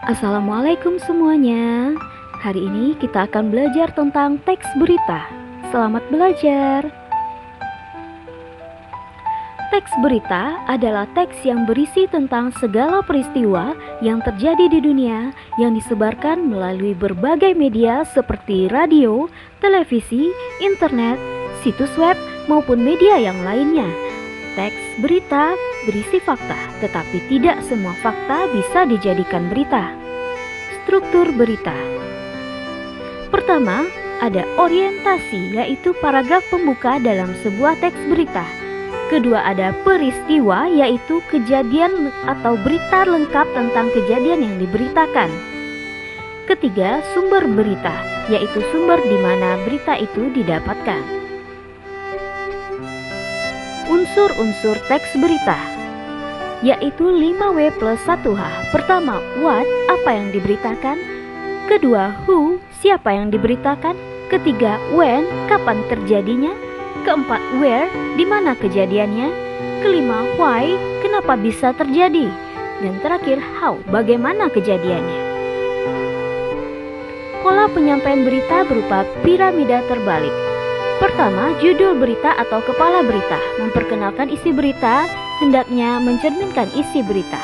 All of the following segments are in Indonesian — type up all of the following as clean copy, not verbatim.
Assalamualaikum semuanya. Hari ini kita akan belajar tentang teks berita. Selamat belajar. Teks berita adalah teks yang berisi tentang segala peristiwa yang terjadi di dunia yang disebarkan melalui berbagai media seperti radio, televisi, internet, situs web, maupun media yang lainnya. Teks berita berisi fakta, tetapi tidak semua fakta bisa dijadikan berita. Struktur berita. Pertama, ada orientasi, yaitu paragraf pembuka dalam sebuah teks berita. Kedua, ada peristiwa, yaitu kejadian atau berita lengkap tentang kejadian yang diberitakan. Ketiga, sumber berita, yaitu sumber di mana berita itu didapatkan. Unsur-unsur teks berita, yaitu 5W plus 1H. Pertama, what, apa yang diberitakan. Kedua, who, siapa yang diberitakan. Ketiga, when, kapan terjadinya. Keempat, where, di mana kejadiannya. Kelima, why, kenapa bisa terjadi. Dan terakhir, how, bagaimana kejadiannya. Pola penyampaian berita berupa piramida terbalik. Pertama, judul berita atau kepala berita, memperkenalkan isi berita, hendaknya mencerminkan isi berita.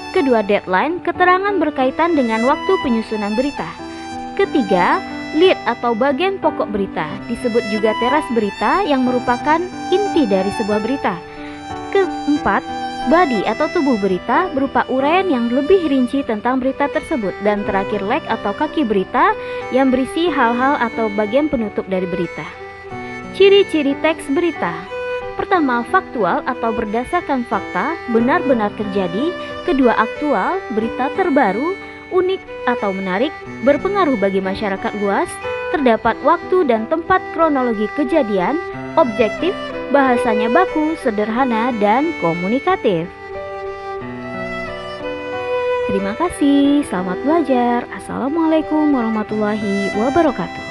Kedua, deadline, keterangan berkaitan dengan waktu penyusunan berita. Ketiga, lead atau bagian pokok berita, disebut juga teras berita yang merupakan inti dari sebuah berita. Keempat, body atau tubuh berita, berupa uraian yang lebih rinci tentang berita tersebut. Dan terakhir, leg atau kaki berita yang berisi hal-hal atau bagian penutup dari berita. Ciri-ciri teks berita. Pertama, faktual atau berdasarkan fakta, benar-benar terjadi. Kedua, aktual, berita terbaru, unik atau menarik, berpengaruh bagi masyarakat luas, terdapat waktu dan tempat kronologi kejadian, objektif, bahasanya baku, sederhana, dan komunikatif. Terima kasih, selamat belajar. Assalamualaikum warahmatullahi wabarakatuh.